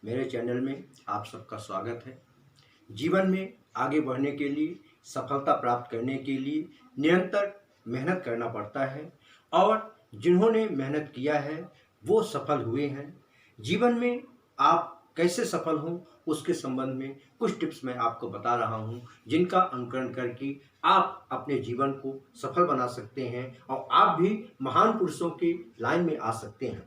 मेरे चैनल में आप सबका स्वागत है। जीवन में आगे बढ़ने के लिए, सफलता प्राप्त करने के लिए निरंतर मेहनत करना पड़ता है और जिन्होंने मेहनत किया है वो सफल हुए हैं। जीवन में आप कैसे सफल हों उसके संबंध में कुछ टिप्स मैं आपको बता रहा हूं, जिनका अनुकरण करके आप अपने जीवन को सफल बना सकते हैं और आप भी महान पुरुषों की लाइन में आ सकते हैं।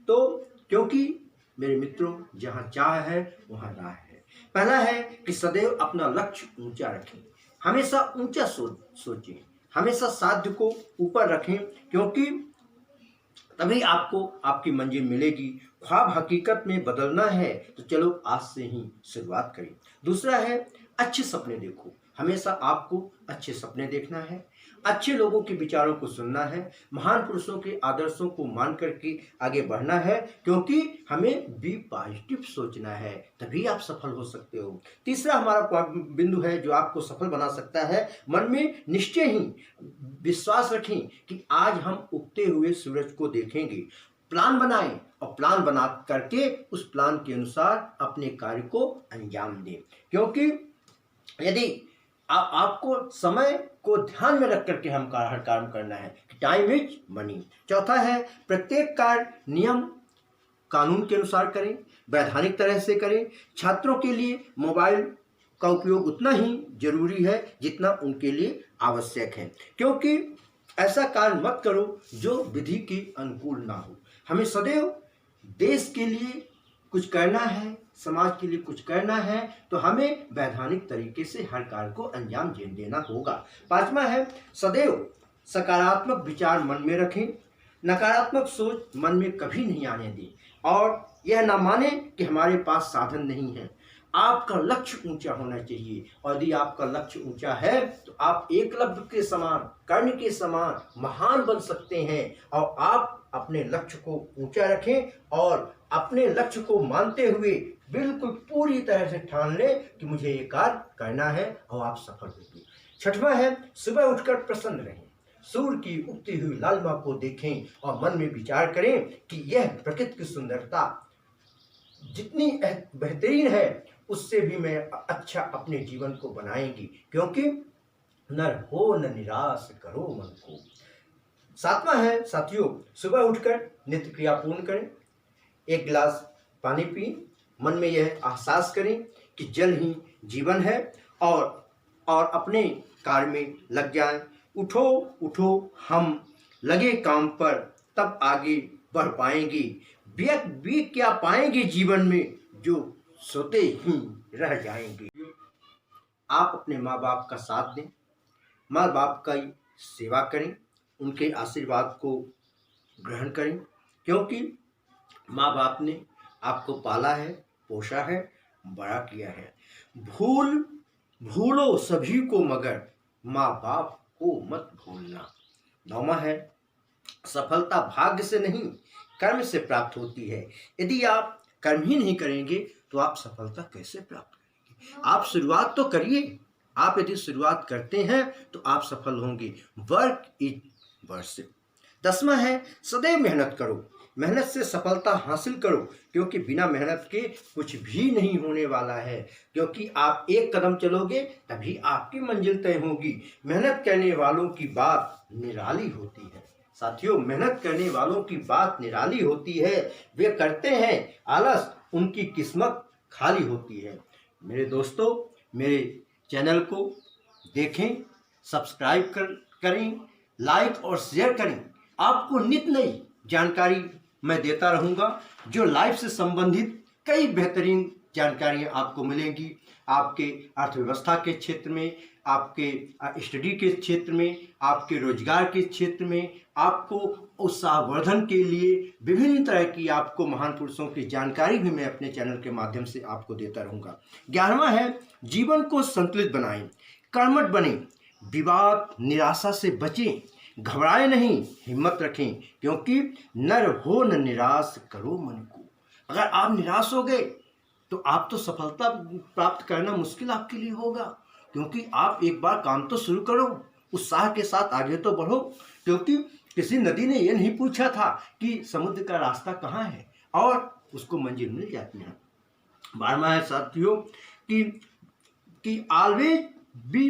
तो क्योंकि मेरे मित्रों, जहाँ चाह है वहाँ राह है। पहला है कि सदैव अपना लक्ष्य ऊंचा रखें, हमेशा ऊंचा सोचें, हमेशा साध्य को ऊपर रखें, क्योंकि तभी आपको आपकी मंजिल मिलेगी। ख्वाब हकीकत में बदलना है तो चलो आज से ही शुरुआत करें। दूसरा है अच्छे सपने देखो, हमेशा आपको अच्छे सपने देखना है, अच्छे लोगों के विचारों को सुनना है, महान पुरुषों के आदर्शों को मान करके आगे बढ़ना है, क्योंकि हमें बी पॉजिटिव सोचना है, तभी आप सफल हो सकते हो। तीसरा हमारा बिंदु है जो आपको सफल बना सकता है, मन में निश्चय ही विश्वास रखें कि आज हम उगते हुए सूरज को देखेंगे। प्लान बनाएं और प्लान बना करके उस प्लान के अनुसार अपने कार्य को अंजाम दें, क्योंकि यदि आपको समय को ध्यान में रख करके हर काम करना है कि टाइम इज मनी। चौथा है प्रत्येक कार्य नियम कानून के अनुसार करें, वैधानिक तरह से करें। छात्रों के लिए मोबाइल का उपयोग उतना ही जरूरी है जितना उनके लिए आवश्यक है, क्योंकि ऐसा कार्य मत करो जो विधि के अनुकूल ना हो। हमें सदैव देश के लिए कुछ करना है, समाज के लिए कुछ करना है, तो हमें वैधानिक तरीके से हर कार्य को अंजाम देना होगा। पांचवा है सदैव सकारात्मक विचार मन में रखें, नकारात्मक सोच मन में कभी नहीं आने दें, और यह ना माने कि हमारे पास साधन नहीं है। आपका लक्ष्य ऊंचा होना चाहिए, और यदि आपका लक्ष्य ऊंचा है तो आप एकलव्य के समान, कर्ण के समान महान बन सकते हैं। और आप अपने लक्ष्य को ऊंचा रखें और अपने लक्ष्य को मानते हुए बिल्कुल पूरी तरह से ठान लें कि मुझे ये कार्य करना है, और आप सफल होंगे। छठवां है सुबह उठकर प्रसन्न रहें, सूर्य की उगती हुई लालिमा को देखें और मन में विचार करें कि यह प्रकृति की सुंदरता जितनी बेहतरीन है उससे भी मैं अच्छा अपने जीवन को बनाएंगी, क्योंकि नर हो न निराश करो मन को। सातवां है साथियों, सुबह उठकर नित्य क्रिया पूर्ण करें, एक गिलास पानी पिए, मन में यह एहसास करें कि जल ही जीवन है, और अपने कार्य में लग जाएं। उठो उठो हम लगे काम पर, तब आगे बढ़ पाएंगे। वे क्या पाएंगे जीवन में जो सोते ही रह जाएंगे। आप अपने माँ बाप का साथ दें, माँ बाप का सेवा करें, उनके आशीर्वाद को ग्रहण करें, क्योंकि माँ बाप ने आपको पाला है, पोषा है, बड़ा किया है। भूलो सभी को मगर माँ बाप को मत भूलना। नौवां है सफलता भाग्य से नहीं कर्म से प्राप्त होती है। यदि आप कर्म ही नहीं करेंगे तो आप सफलता कैसे प्राप्त करेंगे। आप शुरुआत तो करिए, आप यदि शुरुआत करते हैं तो आप सफल होंगे। Work is worship. 10वां है सदैव मेहनत करो, मेहनत से सफलता हासिल करो, क्योंकि बिना मेहनत के कुछ भी नहीं होने वाला है, क्योंकि आप एक कदम चलोगे तभी आपकी मंजिल तय होगी। मेहनत करने वालों की बात निराली होती है। साथियों, मेहनत करने वालों की बात निराली होती है, वे करते हैं आलस, उनकी किस्मत खाली होती है। मेरे दोस्तों, मेरे चैनल को देखें, सब्सक्राइब करें, लाइक और शेयर करें। आपको नित्य नई जानकारी मैं देता रहूँगा, जो लाइफ से संबंधित कई बेहतरीन जानकारियाँ आपको मिलेंगी। आपके अर्थव्यवस्था के क्षेत्र में, आपके स्टडी के क्षेत्र में, आपके रोजगार के क्षेत्र में, आपको उत्साहवर्धन के लिए विभिन्न तरह की आपको महान पुरुषों की जानकारी भी मैं अपने चैनल के माध्यम से आपको देता रहूँगा। 11वां है जीवन को संतुलित बनाएं, कर्मठ बने, विवाद निराशा से बचें, घबराए नहीं, हिम्मत रखें, क्योंकि नर हो न निराश करो मन को। अगर आप निराश हो गए तो आप तो सफलता प्राप्त करना मुश्किल आपके लिए होगा, क्योंकि आप एक बार काम तो शुरू करो, उत्साह के साथ आगे तो बढ़ो। क्योंकि किसी नदी ने यह नहीं पूछा था कि समुद्र का रास्ता कहाँ है, और उसको मंजिल मिल जाती है। 12वां है साथियों कि ऑलवेज बी,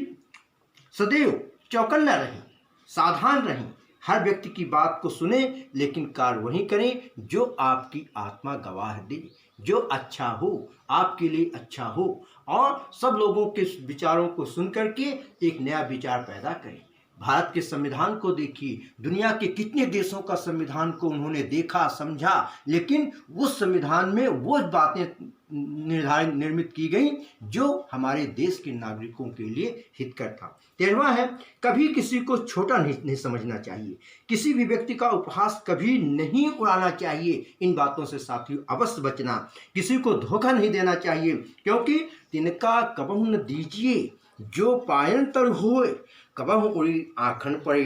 सदैव चौकन्ना रहें, सावधान रहें, हर व्यक्ति की बात को सुने लेकिन कार्य वही करें जो आपकी आत्मा गवाह दे, जो अच्छा हो, आपके लिए अच्छा हो, और सब लोगों के विचारों को सुन करके एक नया विचार पैदा करें। भारत के संविधान को देखिए, दुनिया के कितने देशों का संविधान को उन्होंने देखा, समझा, लेकिन उस संविधान में वो बातें निर्मित की गई जो हमारे देश के नागरिकों के लिए हितकर था। 13वां है, कभी किसी को छोटा नहीं समझना चाहिए, किसी भी व्यक्ति का उपहास कभी नहीं उड़ाना चाहिए। इन बातों से साथियों अवश्य बचना। किसी को धोखा नहीं देना चाहिए, क्योंकि तिनका कबहु न दीजिए जो पायन तर होए, कबहु उड़ी आखन पड़े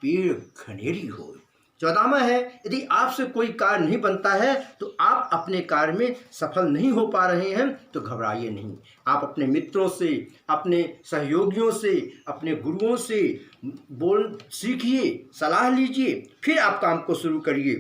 पेड़ घनेरी होए। 14वां है, यदि आपसे कोई कार्य नहीं बनता है तो आप अपने कार्य में सफल नहीं हो पा रहे हैं तो घबराइए नहीं। आप अपने मित्रों से, अपने सहयोगियों से, अपने गुरुओं से बोल सीखिए, सलाह लीजिए, फिर आप काम को शुरू करिए,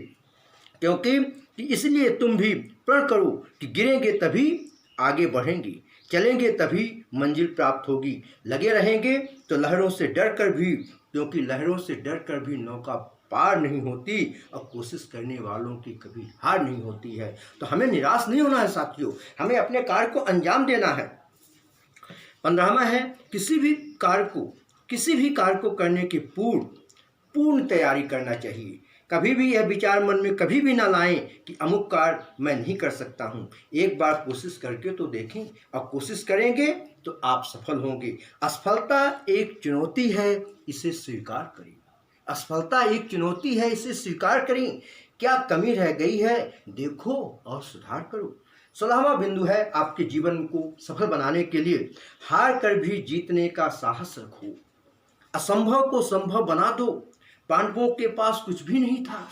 क्योंकि इसलिए तुम भी प्रण करो कि गिरेंगे तभी आगे बढ़ेंगे, चलेंगे तभी मंजिल प्राप्त होगी, लगे रहेंगे तो लहरों से डर कर भी, क्योंकि लहरों से डर कर भी नौका पार नहीं होती और कोशिश करने वालों की कभी हार नहीं होती है। तो हमें निराश नहीं होना है साथियों, हमें अपने कार्य को अंजाम देना है। 15वां है, किसी भी कार्य को करने की पूर्ण तैयारी करना चाहिए। कभी भी यह विचार मन में कभी भी ना लाएं कि अमुक कार्य मैं नहीं कर सकता हूँ। एक बार कोशिश करके तो देखें, और कोशिश करेंगे तो आप सफल होंगे। असफलता एक चुनौती है, इसे स्वीकार करें। असफलता एक चुनौती है, इसे स्वीकार करें। क्या कमी रह गई है देखो और सुधार करो। 16वां बिंदु है, आपके जीवन को सफल बनाने के लिए हार कर भी जीतने का साहस रखो, असंभव को संभव बना दो। पांडवों के पास कुछ भी नहीं था,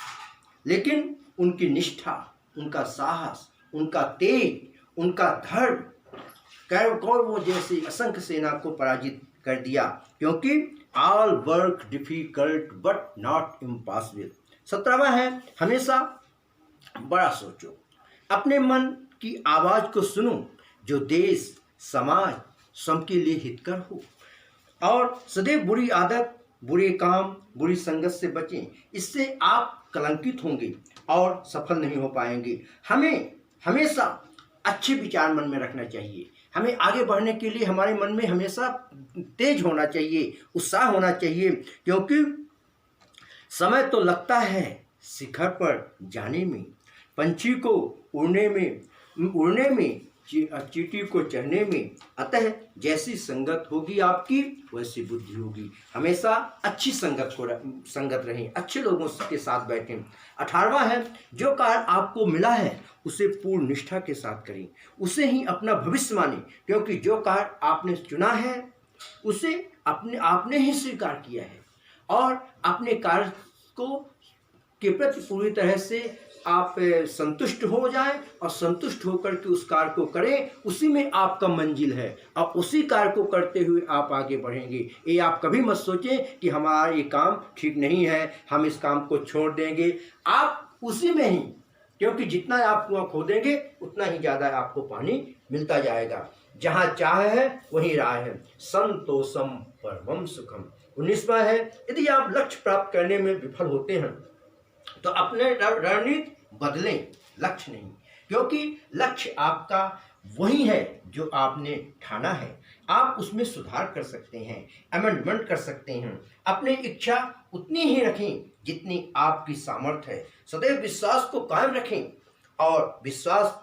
लेकिन उनकी निष्ठा, उनका साहस, उनका तेज, उनका धर्म कौरवों जैसी असंख्य सेना को पराजित कर दिया, क्योंकि all work difficult but not impossible. 17वां है, हमेशा बड़ा सोचो, अपने मन की आवाज को सुनो जो देश, समाज, सबके लिए हितकर हो, और सदैव बुरी आदत, बुरे काम, बुरी संगत से बचें। इससे आप कलंकित होंगे और सफल नहीं हो पाएंगे। हमें हमेशा अच्छे विचार मन में रखना चाहिए। हमें आगे बढ़ने के लिए हमारे मन में हमेशा तेज होना चाहिए, उत्साह होना चाहिए, क्योंकि समय तो लगता है शिखर पर जाने में, पंछी को उड़ने में, चींटी को चढ़ने में। अतः जैसी संगत होगी आपकी वैसी बुद्धि होगी। हमेशा अच्छी संगत रहें, अच्छे लोगों के साथ बैठें। 18वां है, जो कार्य आपको मिला है उसे पूर्ण निष्ठा के साथ करें, उसे ही अपना भविष्य मानें, क्योंकि जो कार्य आपने चुना है उसे आपने ही स्वीकार किया है, और अपने कार्य के प्रति पूरी तरह से आप संतुष्ट हो जाएं और संतुष्ट होकर के उस कार्य को करें। उसी में आपका मंजिल है, और उसी कार्य को करते हुए आप आगे बढ़ेंगे। ये आप कभी मत सोचें कि हमारा ये काम ठीक नहीं है, हम इस काम को छोड़ देंगे। आप उसी में ही, क्योंकि जितना आप कुआं खोदेंगे उतना ही ज़्यादा आपको पानी मिलता जाएगा। जहाँ चाह है वहीं राह है, संतोषम परमम सुखम। 19वां है, यदि आप लक्ष्य प्राप्त करने में विफल होते हैं तो अपने रणनीति बदलें, लक्ष्य नहीं, क्योंकि लक्ष्य आपका वही है जो आपने ठाना है। आप उसमें सुधार कर सकते हैं, अमेंडमेंट कर सकते हैं। अपनी इच्छा उतनी ही रखें जितनी आपकी सामर्थ्य है। सदैव विश्वास को कायम रखें, और विश्वास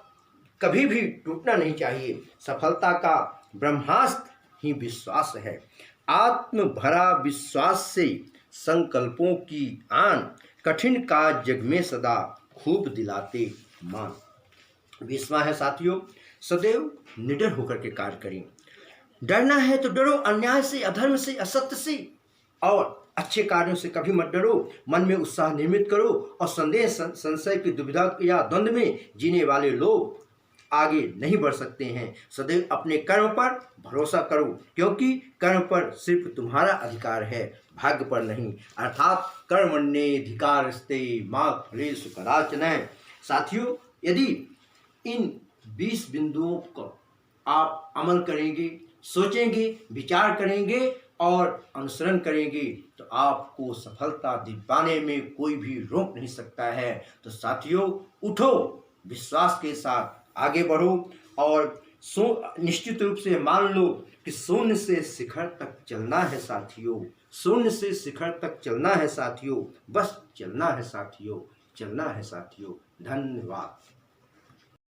कभी भी टूटना नहीं चाहिए। सफलता का ब्रह्मास्त्र ही विश्वास है। आत्म भरा विश्वास से संकल्पों की आन, कठिन काज जग में सदा खूब दिलाते मान। 20वां है साथियों, सदैव निडर होकर के कार्य करें। डरना है तो डरो अन्याय से, अधर्म से, असत्य से, और अच्छे कार्यों से कभी मत डरो। मन में उत्साह निर्मित करो, और संदेह, संशय की दुविधा या द्वंद्व में जीने वाले लोग आगे नहीं बढ़ सकते हैं। सदैव अपने कर्म पर भरोसा करो, क्योंकि कर्म पर सिर्फ तुम्हारा अधिकार है, भाग्य पर नहीं। अर्थात कर्मण्येधिकारस्ते मा फलेषु कदाचन। साथियों, यदि इन 20 बिंदुओं को आप अमल करेंगे, सोचेंगे, विचार करेंगे और अनुसरण करेंगे तो आपको सफलता दिलवाने में कोई भी रोक नहीं सकता है। तो साथियों, उठो, विश्वास के साथ आगे बढ़ो और निश्चित रूप से मान लो कि शून्य से शिखर तक चलना है साथियों, शून्य से शिखर तक चलना है साथियों, बस चलना है साथियों, चलना है साथियों। धन्यवाद।